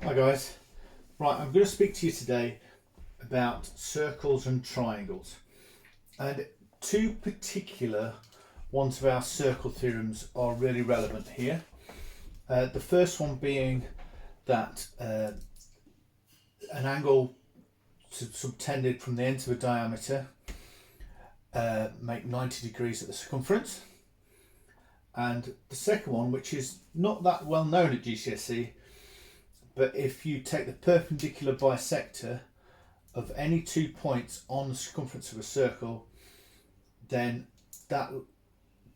Hi guys, right, I'm going to speak to you today about circles and triangles, and two particular ones of our circle theorems are really relevant here. The first one being that an angle subtended from the ends of a diameter make 90 degrees at the circumference, and the second one, which is not that well known at GCSE, but if you take the perpendicular bisector of any 2 points on the circumference of a circle, then that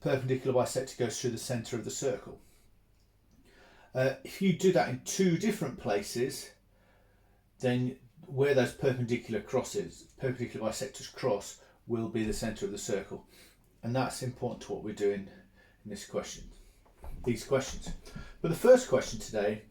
perpendicular bisector goes through the centre of the circle. If you do that in two different places, then where those perpendicular bisectors cross, will be the centre of the circle, and that's important to what we're doing in these questions. But the first question today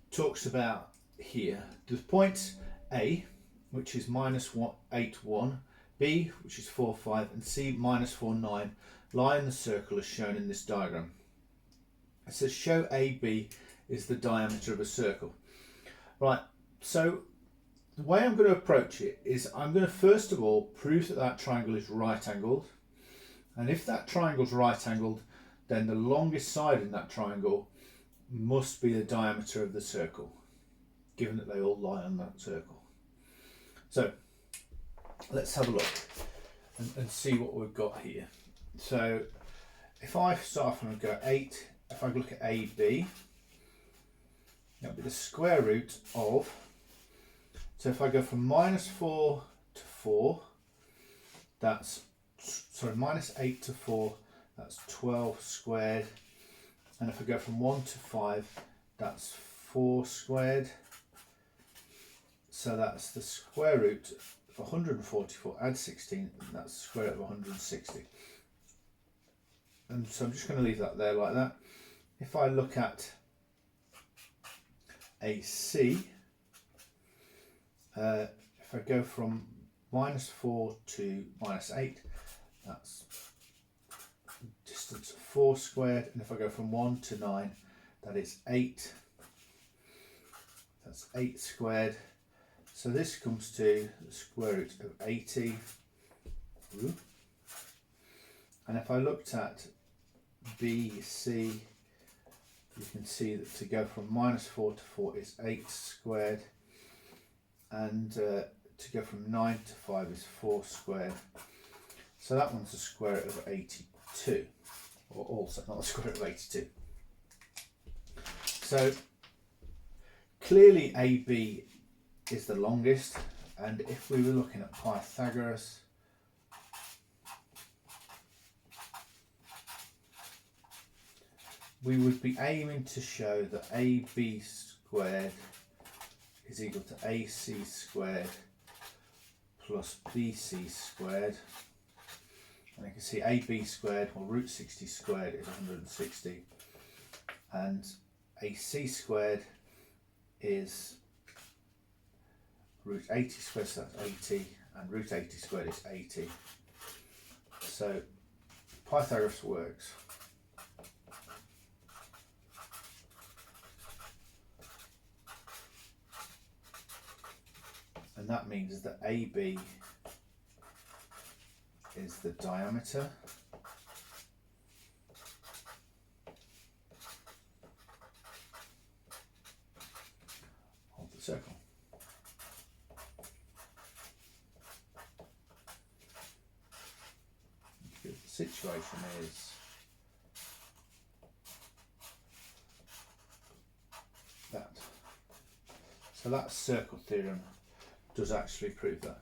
talks about here the points A, which is -8, 1, B, which is 4, 5, and C, -4, 9, lie in the circle as shown in this diagram. It says show AB is the diameter of a circle. Right, so the way I'm going to approach it is I'm going to first of all prove that that triangle is right angled, and if that triangle is right angled, then the longest side in that triangle must be the diameter of the circle, given that they all lie on that circle. So let's have a look and see what we've got here. So if I start from and go 8, if I look at AB, that'll be the square root of, so if I go from -4 to 4, that's, sorry, -8 to 4, that's 12 squared. And if I go from 1 to 5, that's 4 squared. So that's the square root of 144, add 16, and that's the square root of 160. And so I'm just going to leave that there like that. If I look at AC, if I go from -4 to -8, that's distance of 4 squared, and if I go from 1 to 9, that is 8. That's 8 squared. So this comes to the square root of 80. And if I looked at BC, you can see that to go from -4 to 4 is 8 squared, and to go from 9 to 5 is 4 squared. So that one's the square root of 82, or also not the square root of 82. So clearly AB is the longest, and if we were looking at Pythagoras, we would be aiming to show that AB squared is equal to AC squared plus BC squared. And you can see AB squared, or root 60 squared, is 160, and AC squared is root 80 squared, so that's 80, and root 80 squared is 80. So Pythagoras works. And that means that AB is the diameter of the circle. The situation is that. So that circle theorem does actually prove that.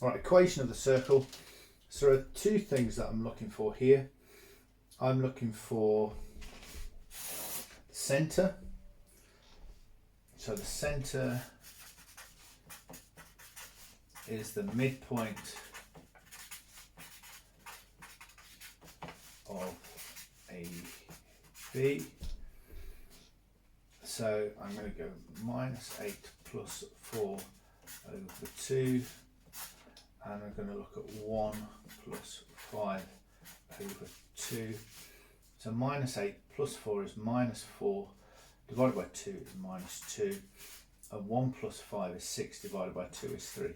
Alright, equation of the circle. So there are two things that I'm looking for here. I'm looking for the centre. So the centre is the midpoint of AB. So I'm going to go -8 plus 4 over 2, and I'm going to look at 1 plus 5 over 2. So -8 plus 4 is -4, divided by 2 is minus 2, and 1 plus 5 is 6 divided by 2 is 3.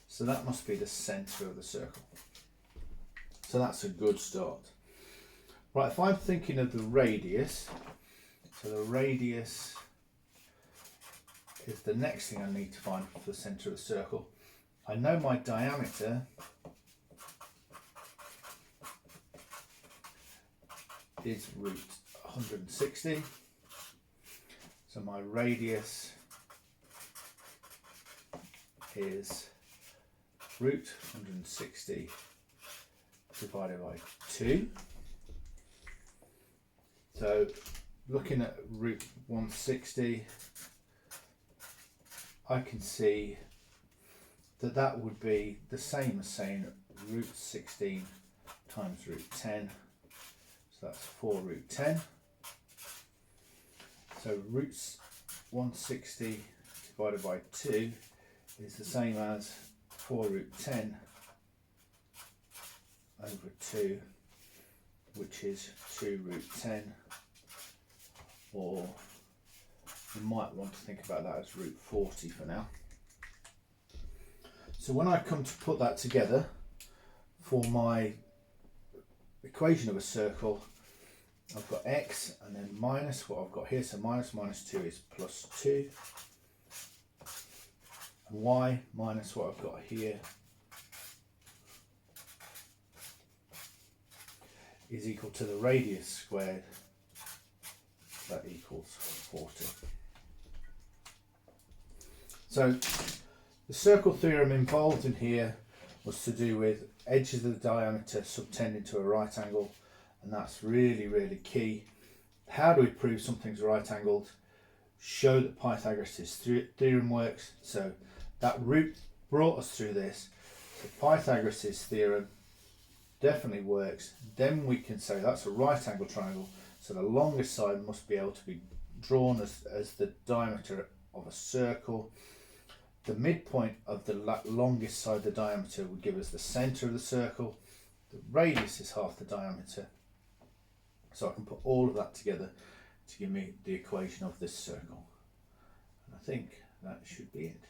So that must be the centre of the circle. So that's a good start. Right, if I'm thinking of the radius, so the radius is the next thing I need to find for the centre of the circle. I know my diameter is root 160. So my radius is root 160 divided by 2. So looking at root 160, I can see that that would be the same as saying root 16 times root 10. So that's 4 root 10. So root 160 divided by 2 is the same as 4 root 10 over 2, which is 2 root 10, or you might want to think about that as root 40 for now. So when I come to put that together for my equation of a circle, I've got x and then minus what I've got here, so minus 2 is plus 2, and y minus what I've got here is equal to the radius squared, that equals 40. So the circle theorem involved in here was to do with edges of the diameter subtending to a right angle, and that's really, really key. How do we prove something's right angled? Show that Pythagoras' theorem works. So that route brought us through this. So Pythagoras' theorem definitely works. Then we can say that's a right angle triangle, so the longest side must be able to be drawn as the diameter of a circle. The midpoint of the longest side of the diameter would give us the centre of the circle. The radius is half the diameter. So I can put all of that together to give me the equation of this circle. And I think that should be it.